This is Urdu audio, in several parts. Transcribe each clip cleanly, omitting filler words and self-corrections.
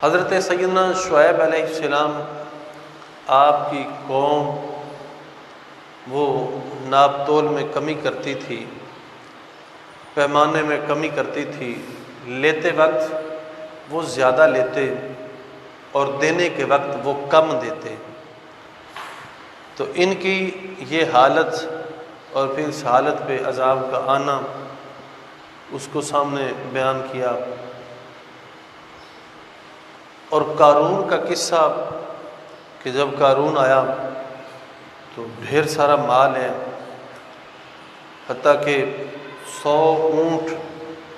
حضرت سیدنا شعیب علیہ السلام آپ کی قوم وہ ناپ تول میں کمی کرتی تھی، پیمانے میں کمی کرتی تھی، لیتے وقت وہ زیادہ لیتے اور دینے کے وقت وہ کم دیتے۔ تو ان کی یہ حالت اور پھر اس حالت پہ عذاب کا آنا اس کو سامنے بیان کیا۔ اور قارون کا قصہ کہ جب قارون آیا تو ڈھیر سارا مال ہے، حتیٰ کہ 100 اونٹ،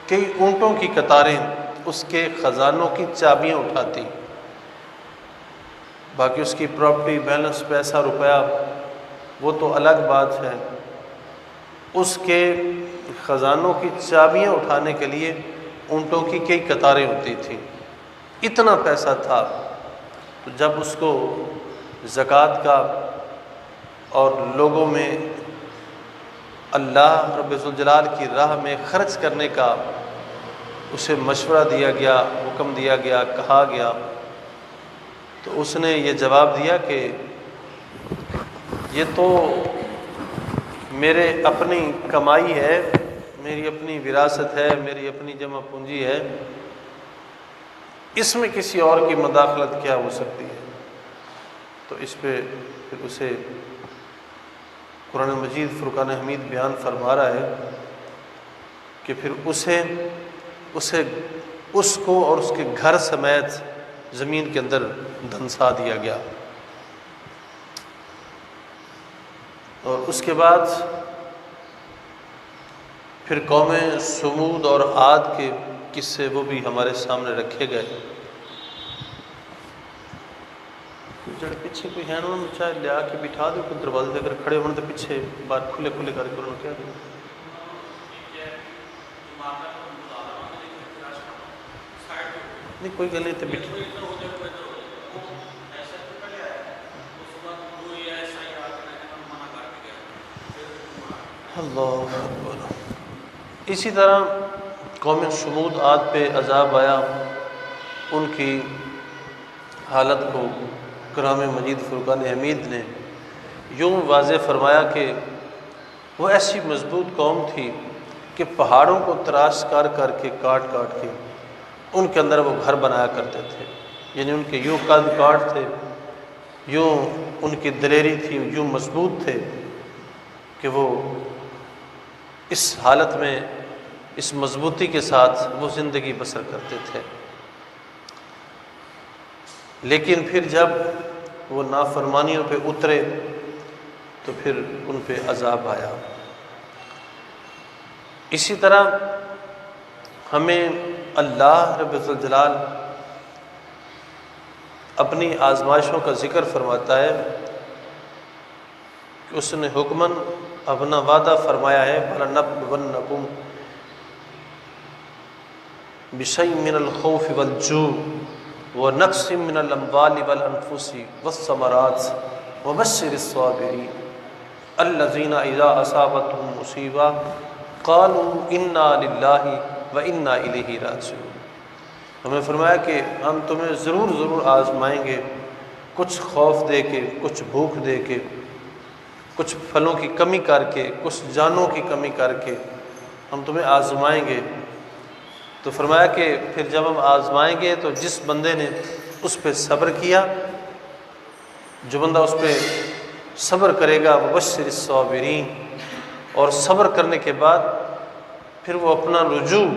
کئی اونٹوں کی قطاریں اس کے خزانوں کی چابیاں اٹھاتی، باقی اس کی پراپرٹی، بیلنس، پیسہ، روپیہ وہ تو الگ بات ہے، اس کے خزانوں کی چابیاں اٹھانے کے لیے اونٹوں کی کئی قطاریں ہوتی تھیں، اتنا پیسہ تھا۔ تو جب اس کو زکوٰۃ کا اور لوگوں میں اللہ رب ذوالجلال کی راہ میں خرچ کرنے کا اسے مشورہ دیا گیا، حکم دیا گیا، کہا گیا، تو اس نے یہ جواب دیا کہ یہ تو میرے اپنی کمائی ہے، میری اپنی وراثت ہے، میری اپنی جمع پونجی ہے، اس میں کسی اور کی مداخلت کیا ہو سکتی ہے۔ تو اس پہ پھر اسے قرآن مجید فرقان حمید بیان فرما رہا ہے کہ پھر اسے اس کو اور اس کے گھر سمیت زمین کے اندر دھنسا دیا گیا۔ اور اس کے بعد پھر قوم سمود اور عاد کے قصے وہ بھی ہمارے سامنے رکھے گئے۔ جڑے پیچھے کوئی ہے انہوں نے چاہے لیا کے بٹھا دو، کوئی دروازے دے کر کھڑے ہونے تو پیچھے باہر کھلے کھلے کر کے انہوں نے کیا دیا۔ نہیں کوئی گل نہیں تے بٹھا اللہ اکبر۔ اسی طرح قوم سمود عاد پہ عذاب آیا، ان کی حالت کو کلام مجید فرقان حمید نے یوں واضح فرمایا کہ وہ ایسی مضبوط قوم تھی کہ پہاڑوں کو تراش کر کر کے کاٹ کاٹ کے ان کے اندر وہ گھر بنایا کرتے تھے، یعنی ان کے یوں قد کاٹ تھے، یوں ان کی دلیری تھی، یوں مضبوط تھے کہ وہ اس حالت میں اس مضبوطی کے ساتھ وہ زندگی بسر کرتے تھے۔ لیکن پھر جب وہ نافرمانیوں پہ اترے تو پھر ان پہ عذاب آیا۔ اسی طرح ہمیں اللہ رب الجلال اپنی آزمائشوں کا ذکر فرماتا ہے کہ اس نے حکماً اپنا وعدہ فرمایا ہے وَلَنَبْلُوَنَّكُمْ بِشَيْءٍ مِّنَ الْخَوْفِ وَالْجُوعِ وَنَقْصٍ مِّنَ الْأَمْوَالِ وَالْأَنفُسِ وَالثَّمَرَاتِ وَبَشِّرِ الصَّابِرِينَ الَّذِينَ إِذَا أَصَابَتْهُم مُّصِیبَةٌ قَالُوا إِنَّا لِلَّهِ وَإِنَّا إِلَیْهِ رَاجِعُونَ۔ ہمیں فرمایا کہ ہم تمہیں ضرور آزمائیں گے، کچھ خوف دے کے، کچھ بھوک دے کے، کچھ پھلوں کی کمی کر کے، کچھ جانوں کی کمی کر کے ہم تمہیں آزمائیں گے۔ تو فرمایا کہ پھر جب ہم آزمائیں گے تو جس بندے نے اس پہ صبر کیا، جو بندہ اس پہ صبر کرے گا وَبَشِّرِ الصَّابِرِینَ، اور صبر کرنے کے بعد پھر وہ اپنا رجوع،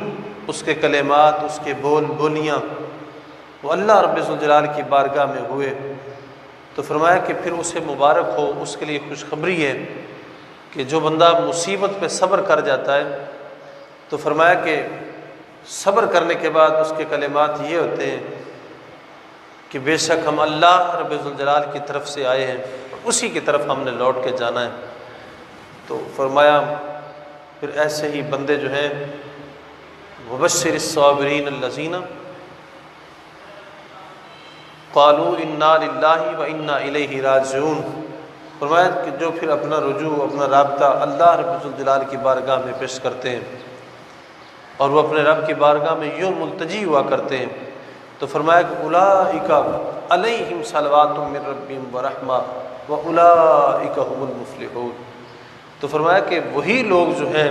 اس کے کلمات، اس کے بولیاں وہ اللہ رب ذوالجلال کی بارگاہ میں ہوئے، تو فرمایا کہ پھر اسے مبارک ہو، اس کے لیے خوشخبری ہے کہ جو بندہ مصیبت پہ صبر کر جاتا ہے، تو فرمایا کہ صبر کرنے کے بعد اس کے کلمات یہ ہوتے ہیں کہ بے شک ہم اللہ رب ذوالجلال کی طرف سے آئے ہیں، اسی کی طرف ہم نے لوٹ کے جانا ہے۔ تو فرمایا پھر ایسے ہی بندے جو ہیں وَبَشِّرِ الصَّابِرِینَ الَّذِینَ قَالُوا إِنَّا لِلَّهِ وَإِنَّا إِلَیْهِ رَاجِعُونَ۔ فرمایا کہ جو پھر اپنا رجوع، اپنا رابطہ اللہ رب الجلال کی بارگاہ میں پیش کرتے ہیں اور وہ اپنے رب کی بارگاہ میں یوں ملتجی ہوا کرتے ہیں تو فرمایا کہ اولئک علیہم صلوات من ربہم ورحمہ واولئک هم المفلحون، تو فرمایا کہ وہی لوگ جو ہیں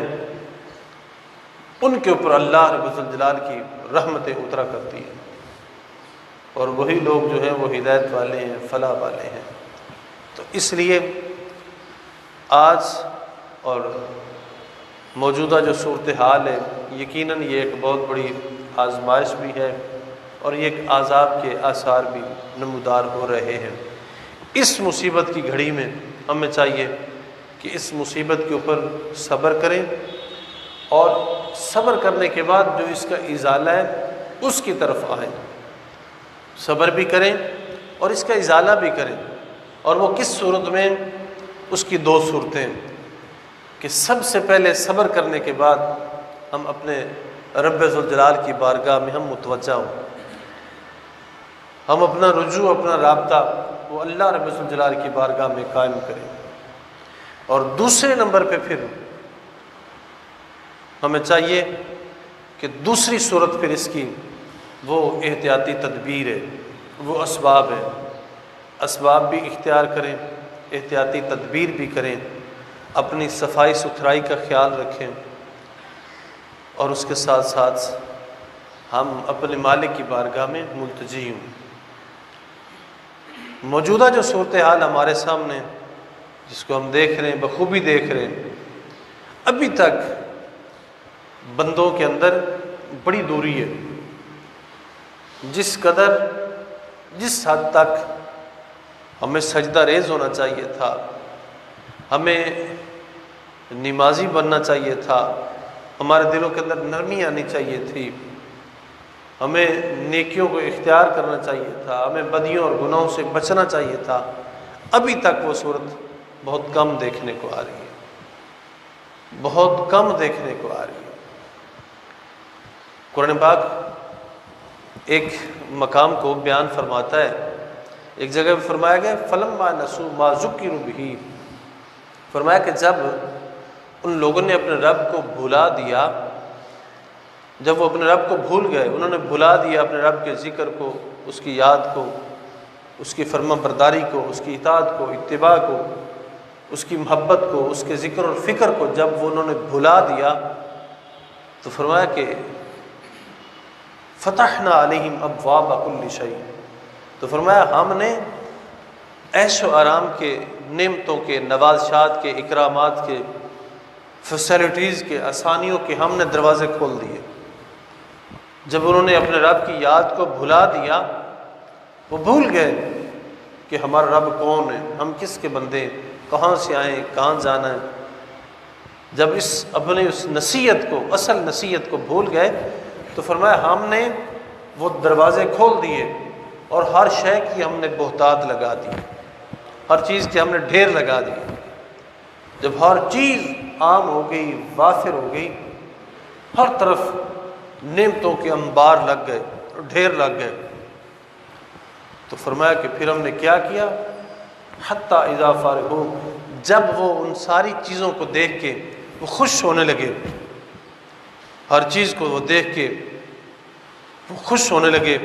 ان کے اوپر اللہ رب الجلال کی رحمتیں اترا کرتی ہیں، اور وہی لوگ جو ہیں وہ ہدایت والے ہیں، فلاح والے ہیں۔ تو اس لیے آج اور موجودہ جو صورتحال ہے، یقیناً یہ ایک بہت بڑی آزمائش بھی ہے، اور یہ ایک عذاب کے آثار بھی نمودار ہو رہے ہیں۔ اس مصیبت کی گھڑی میں ہمیں چاہیے کہ اس مصیبت کے اوپر صبر کریں، اور صبر کرنے کے بعد جو اس کا ازالہ ہے اس کی طرف آئیں۔ صبر بھی کریں اور اس کا ازالہ بھی کریں، اور وہ کس صورت میں؟ اس کی دو صورتیں، کہ سب سے پہلے صبر کرنے کے بعد ہم اپنے رب ذوالجلال کی بارگاہ میں ہم متوجہ ہوں، ہم اپنا رجوع، اپنا رابطہ وہ اللہ رب ذوالجلال کی بارگاہ میں قائم کریں۔ اور دوسرے نمبر پہ پھر ہمیں چاہیے کہ دوسری صورت پھر اس کی وہ احتیاطی تدبیر ہے، وہ اسباب ہے، اسباب بھی اختیار کریں، احتیاطی تدبیر بھی کریں، اپنی صفائی ستھرائی کا خیال رکھیں، اور اس کے ساتھ ساتھ ہم اپنے مالک کی بارگاہ میں ملتجی ہوں۔ موجودہ جو صورتحال ہمارے سامنے، جس کو ہم دیکھ رہے ہیں، بخوبی دیکھ رہے ہیں، ابھی تک بندوں کے اندر بڑی دوری ہے۔ جس قدر، جس حد تک ہمیں سجدہ ریز ہونا چاہیے تھا، ہمیں نمازی بننا چاہیے تھا، ہمارے دلوں کے اندر نرمی آنی چاہیے تھی، ہمیں نیکیوں کو اختیار کرنا چاہیے تھا، ہمیں بدیوں اور گناہوں سے بچنا چاہیے تھا، ابھی تک وہ صورت بہت کم دیکھنے کو آ رہی ہے، بہت کم دیکھنے کو آ رہی ہے۔ قرآن پاک ایک مقام کو بیان فرماتا ہے، ایک جگہ بھی فرمایا گیا فَلَمَّا نَسُوا مَا ذُكِّرُوا بِهِ، فرمایا کہ جب ان لوگوں نے اپنے رب کو بھلا دیا، جب وہ اپنے رب کو بھول گئے، انہوں نے بھلا دیا اپنے رب کے ذکر کو، اس کی یاد کو، اس کی فرما برداری کو، اس کی اطاعت کو، اتباع کو، اس کی محبت کو، اس کے ذکر اور فکر کو جب وہ انہوں نے بھلا دیا، تو فرمایا کہ فتحنا علیہم ابواب کل شیء، تو فرمایا ہم نے عیش و آرام کے، نعمتوں کے، نوازشات کے، اکرامات کے، فیسلٹیز کے، آسانیوں کے ہم نے دروازے کھول دیے۔ جب انہوں نے اپنے رب کی یاد کو بھلا دیا، وہ بھول گئے کہ ہمارا رب کون ہے، ہم کس کے بندے ہیں، کہاں سے آئیں، کہاں جانا ہے۔ جب اپنے اس نصیحت کو، اصل نصیحت کو بھول گئے، تو فرمایا ہم نے وہ دروازے کھول دیے، اور ہر شے کی ہم نے بہتات لگا دی، ہر چیز کے ہم نے ڈھیر لگا دیے۔ جب ہر چیز عام ہو گئی، وافر ہو گئی، ہر طرف نعمتوں کے انبار لگ گئے، ڈھیر لگ گئے، تو فرمایا کہ پھر ہم نے کیا کیا، حتیٰ اذا فارغوا، جب وہ ان ساری چیزوں کو دیکھ کے وہ خوش ہونے لگے، ہر چیز کو وہ دیکھ کے وہ خوش ہونے لگے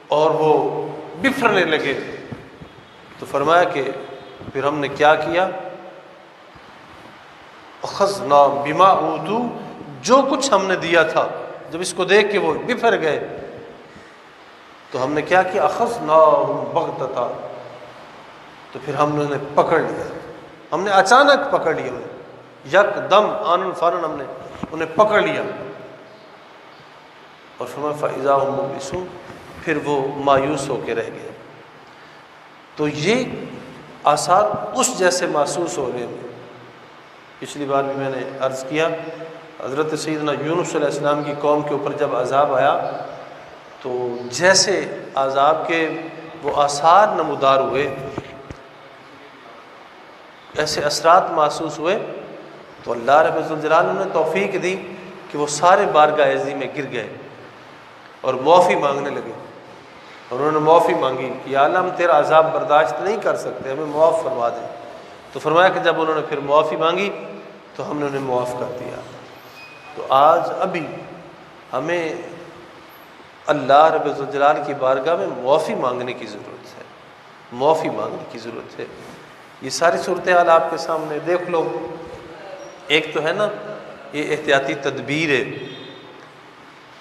اور وہ بفرنے لگے، تو فرمایا کہ پھر ہم نے کیا کیا، اخذنا بما اوتوا، جو کچھ ہم نے دیا تھا، جب اس کو دیکھ کے وہ بفر گئے، تو ہم نے کیا کیا، اخذناہم بغتۃ، تو پھر ہم نے انہیں پکڑ لیا، ہم نے اچانک پکڑ لیا انہیں، یک دم آنن فانن ہم نے انہیں پکڑ لیا، اور فرمایا فاذا ھم مبلسون، پھر وہ مایوس ہو کے رہ گئے۔ تو یہ آثار اس جیسے محسوس ہو رہے ہیں۔ پچھلی بار بھی میں نے عرض کیا، حضرت سیدنا یونس علیہ السلام کی قوم کے اوپر جب عذاب آیا، تو جیسے عذاب کے وہ آثار نمودار ہوئے، ایسے اثرات محسوس ہوئے، تو اللہ رب الجلال نے توفیق دی کہ وہ سارے بارگاہ عزیز میں گر گئے اور معافی مانگنے لگے، اور انہوں نے معافی مانگی کہ یا اللہ ہم تیرا عذاب برداشت نہیں کر سکتے، ہمیں معاف فرما دیں۔ تو فرمایا کہ جب انہوں نے پھر معافی مانگی تو ہم نے انہیں معاف کر دیا۔ تو آج ابھی ہمیں اللہ رب الجلال کی بارگاہ میں معافی مانگنے کی ضرورت ہے، معافی مانگنے کی ضرورت ہے۔ یہ ساری صورتحال آپ کے سامنے دیکھ لو۔ ایک تو ہے نا یہ احتیاطی تدبیر ہے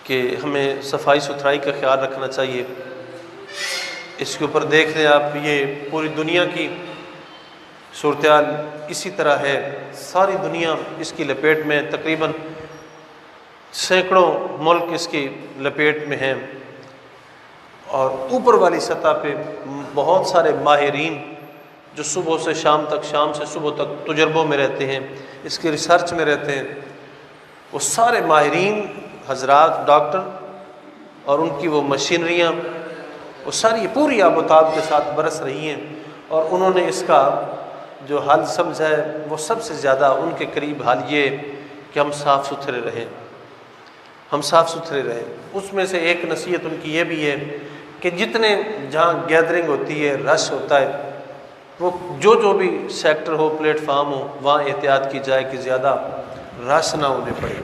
کہ ہمیں صفائی ستھرائی کا خیال رکھنا چاہیے۔ اس کے اوپر دیکھ لیں آپ، یہ پوری دنیا کی صورتحال اسی طرح ہے، ساری دنیا اس کی لپیٹ میں، تقریباً سینکڑوں ملک اس کی لپیٹ میں ہیں، اور اوپر والی سطح پہ بہت سارے ماہرین جو صبح سے شام تک، شام سے صبح تک تجربوں میں رہتے ہیں، اس کی ریسرچ میں رہتے ہیں، وہ سارے ماہرین حضرات ڈاکٹر اور ان کی وہ مشینریاں، وہ ساری پوری آب و تاب کے ساتھ برس رہی ہیں، اور انہوں نے اس کا جو حل سمجھا ہے وہ سب سے زیادہ ان کے قریب حل یہ کہ ہم صاف ستھرے رہیں، ہم صاف ستھرے رہیں۔ اس میں سے ایک نصیحت ان کی یہ بھی ہے کہ جتنے جہاں گیدرنگ ہوتی ہے، رش ہوتا ہے، وہ جو بھی سیکٹر ہو، پلیٹ فارم ہو، وہاں احتیاط کی جائے کہ زیادہ رش نہ ہونے پڑے۔